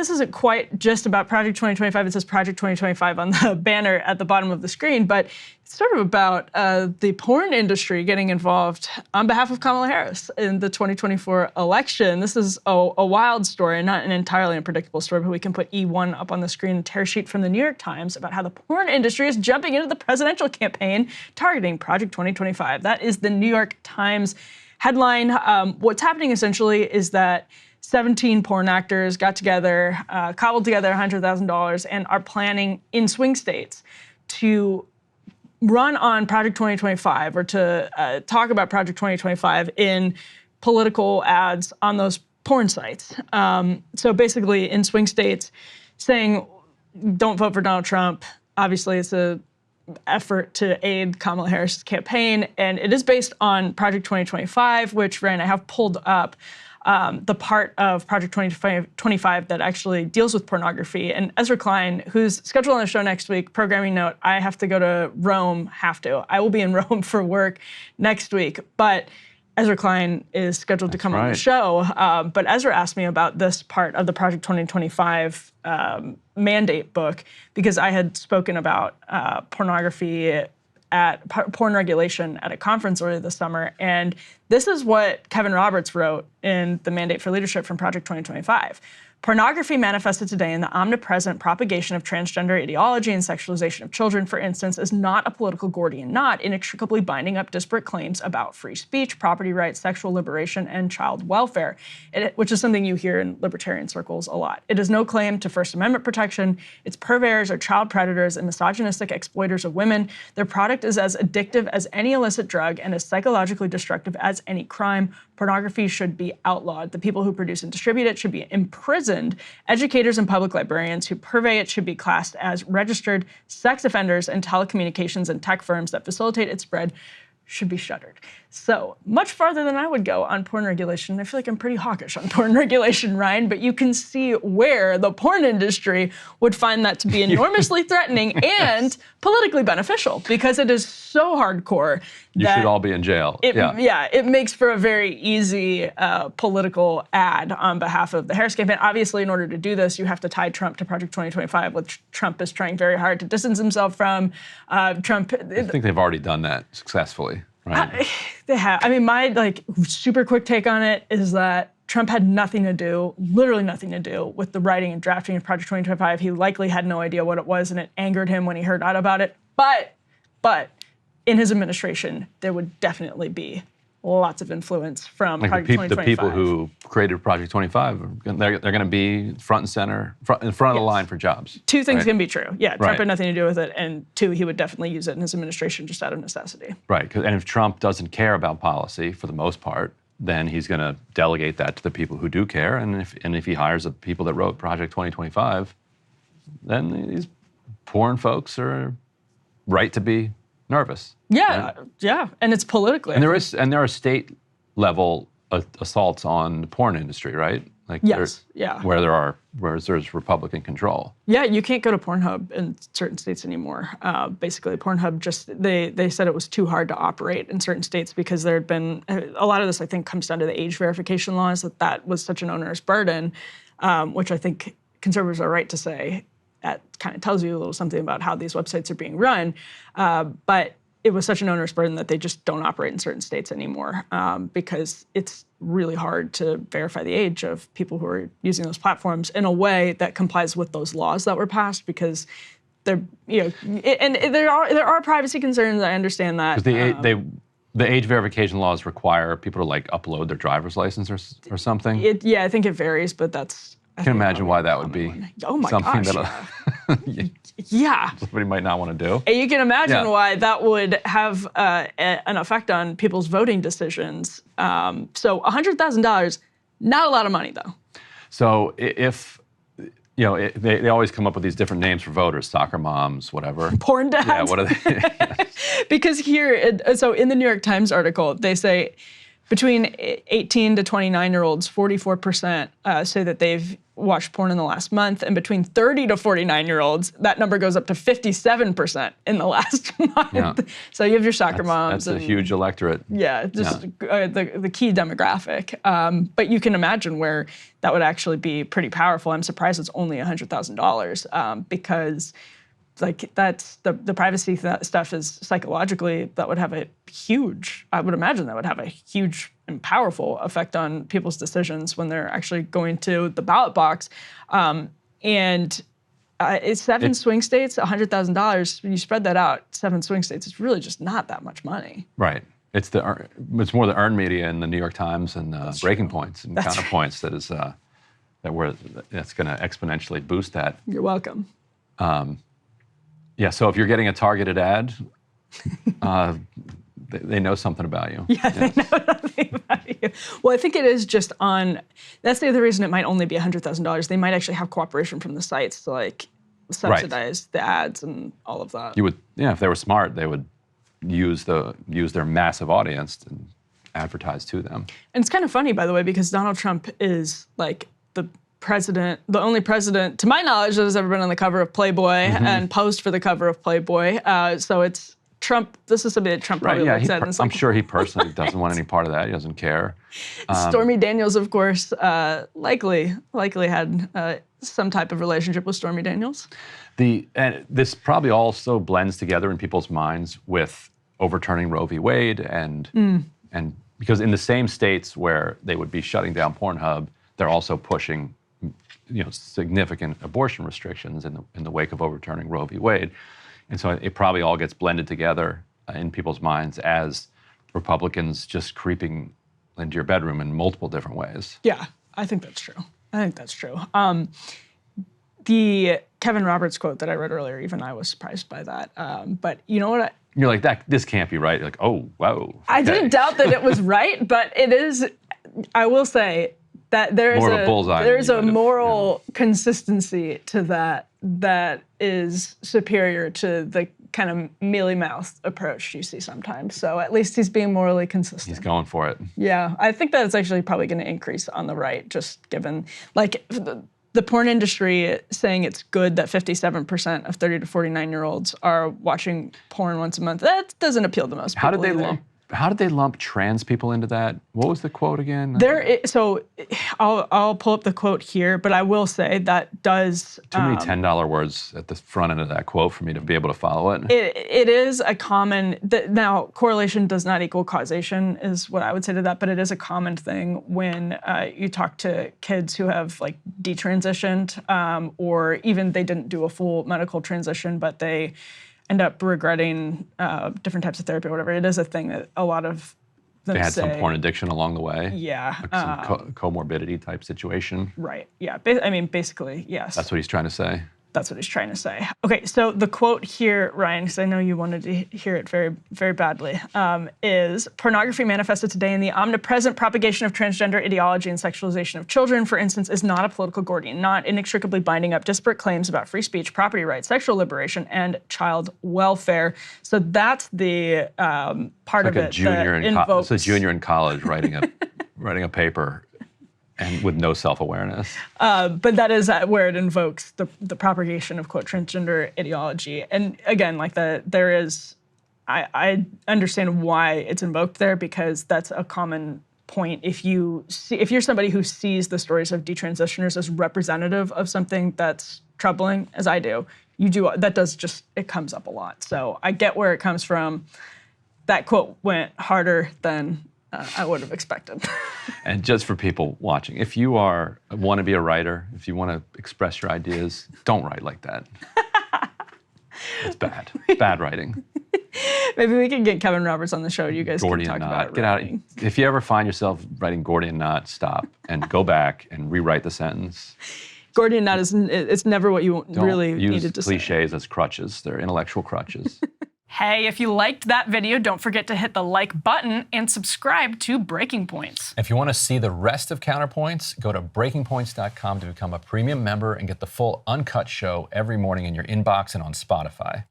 this isn't quite just about Project 2025. It says Project 2025 on the banner at the bottom of the screen, but it's sort of about the porn industry getting involved on behalf of Kamala Harris in the 2024 election. This is a wild story, not an entirely unpredictable story, but we can put E1 up on the screen, a tear sheet from the New York Times about how the porn industry is jumping into the presidential campaign targeting Project 2025. That is the New York Times headline. What's happening essentially is that 17 porn actors got together, cobbled together $100,000, and are planning in swing states to run on Project 2025 or to talk about Project 2025 in political ads on those porn sites. So basically in swing states saying, don't vote for Donald Trump. Obviously it's an effort to aid Kamala Harris' campaign, and it is based on Project 2025, which, Ryan, I have pulled up the part of Project 2025 that actually deals with pornography. And Ezra Klein, who's scheduled on the show next week, programming note, I have to go to Rome, I will be in Rome for work next week, but Ezra Klein is scheduled to come on the show. But Ezra asked me about this part of the Project 2025 mandate book because I had spoken about pornography at porn regulation at a conference earlier this summer. And this is what Kevin Roberts wrote in the Mandate for Leadership from Project 2025. Pornography manifested today in the omnipresent propagation of transgender ideology and sexualization of children, for instance, is not a political Gordian knot inextricably binding up disparate claims about free speech, property rights, sexual liberation, and child welfare, which is something you hear in libertarian circles a lot. It is no claim to First Amendment protection. Its purveyors are child predators and misogynistic exploiters of women. Their product is as addictive as any illicit drug and as psychologically destructive as any crime. Pornography should be outlawed. The people who produce and distribute it should be imprisoned. Educators and public librarians who purvey it should be classed as registered sex offenders, and telecommunications and tech firms that facilitate its spread should be shuttered. So much farther than I would go on porn regulation. I feel like I'm pretty hawkish on porn regulation, Ryan, but you can see where the porn industry would find that to be enormously threatening and politically beneficial because it is so hardcore. You should all be in jail. It makes for a very easy political ad on behalf of the Harris campaign. Obviously, in order to do this, you have to tie Trump to Project 2025, which Trump is trying very hard to distance himself from. I think they've already done that successfully. Right. They have. I mean, my super quick take on it is that Trump had nothing to do, literally nothing to do with the writing and drafting of Project 2025. He likely had no idea what it was, and it angered him when he heard out about it. But in his administration, there would definitely be lots of influence from Project 2025. The people who created Project 25, they're going to be front and center, in front of the line for jobs. Two things can be true. Yeah, Trump had nothing to do with it, and two, he would definitely use it in his administration just out of necessity. Right, and if Trump doesn't care about policy, for the most part, then he's going to delegate that to the people who do care, and if he hires the people that wrote Project 2025, then these porn folks are right to be nervous. Yeah, and it's politically. And there are state level assaults on the porn industry, right? Where there's Republican control. Yeah, you can't go to Pornhub in certain states anymore. Basically, Pornhub they said it was too hard to operate in certain states because there had been a lot of this. I think comes down to the age verification laws that was such an onerous burden, which I think conservatives are right to say. That kind of tells you a little something about how these websites are being run, but it was such an onerous burden that they just don't operate in certain states anymore because it's really hard to verify the age of people who are using those platforms in a way that complies with those laws that were passed because they're, and there are privacy concerns. I understand that. Because the age verification laws require people to upload their driver's license or something. I think it varies, but that's. I can imagine why that would be something that somebody might not want to do. And you can imagine why that would have an effect on people's voting decisions. So $100,000, not a lot of money though. So if, they always come up with these different names for voters, soccer moms, whatever. Porn dads. Yeah, what are they? Because here, so in the New York Times article, they say, Between 18 to 29-year-olds, 44% say that they've watched porn in the last month. And between 30 to 49-year-olds, that number goes up to 57% in the last month. Yeah. So you have your soccer moms. That's a huge electorate. Yeah, just the key demographic. But you can imagine where that would actually be pretty powerful. I'm surprised it's only $100,000 because that's the privacy stuff is psychologically, that would have a huge, I would imagine that would have a huge and powerful effect on people's decisions when they're actually going to the ballot box. It's seven swing states, $100,000. When you spread that out, 7 swing states, it's really just not that much money. Right. It's more the earned media and the New York Times and breaking points and counterpoints that's going to exponentially boost that. You're welcome. Yeah, so if you're getting a targeted ad, they know something about you. Yeah, they know nothing about you. Well, I think it is just that's the other reason it might only be $100,000. They might actually have cooperation from the sites to subsidize the ads and all of that. You would, if they were smart, they would use their massive audience and advertise to them. And it's kind of funny, by the way, because Donald Trump is the only president, to my knowledge, that has ever been on the cover of Playboy and posed for the cover of Playboy. So it's Trump. This is something that Trump probably looks at. I'm sure he personally doesn't want any part of that. He doesn't care. Stormy Daniels, of course, likely had some type of relationship with Stormy Daniels. And this probably also blends together in people's minds with overturning Roe v. Wade and because in the same states where they would be shutting down Pornhub, they're also pushing significant abortion restrictions in the wake of overturning Roe v. Wade. And so it probably all gets blended together in people's minds as Republicans just creeping into your bedroom in multiple different ways. Yeah, I think that's true. The Kevin Roberts quote that I read earlier, even I was surprised by that. But you know what? You're like, this can't be right. You're like, oh, wow. Okay. I didn't doubt that it was right, but it is, I will say, that there's a moral consistency to that is superior to the kind of mealy-mouthed approach you see sometimes. So at least he's being morally consistent. He's going for it. Yeah, I think that it's actually probably going to increase on the right, just given the porn industry saying it's good that 57% of 30 to 49-year-olds are watching porn once a month. That doesn't appeal to most people. How did they lump trans people into that? What was the quote again? So I'll pull up the quote here, but I will say that does... Too many $10 words at the front end of that quote for me to be able to follow it. It is a common... Now, correlation does not equal causation is what I would say to that, but it is a common thing when you talk to kids who have detransitioned or even they didn't do a full medical transition, but they end up regretting different types of therapy or whatever. It is a thing that a lot of them say. They had some porn addiction along the way. Yeah. Some comorbidity type situation. Right, yeah. Basically, yes. That's what he's trying to say. That's what he's trying to say. Okay, so the quote here, Ryan, because I know you wanted to hear it very, very badly, is pornography manifested today in the omnipresent propagation of transgender ideology and sexualization of children, for instance, is not a political Gordian knot, inextricably binding up disparate claims about free speech, property rights, sexual liberation, and child welfare. So that's the part of it that invokes... It's a junior in college writing a paper. And with no self-awareness. But that is where it invokes the propagation of, quote, transgender ideology. And again, there is, I understand why it's invoked there, because that's a common point. If you're somebody who sees the stories of detransitioners as representative of something that's troubling, as I do, it comes up a lot. So I get where it comes from. That quote went harder than I would have expected. And just for people watching, if you want to be a writer, if you want to express your ideas, don't write like that. It's bad. Bad writing. Maybe we can get Kevin Roberts on the show. You guys Gordian can talk knot. about Get out. If you ever find yourself writing Gordian knot, stop and go back and rewrite the sentence. Gordian knot it's never what you really needed to say. Use cliches as crutches. They're intellectual crutches. Hey, if you liked that video, don't forget to hit the like button and subscribe to Breaking Points. If you want to see the rest of Counterpoints, go to breakingpoints.com to become a premium member and get the full uncut show every morning in your inbox and on Spotify.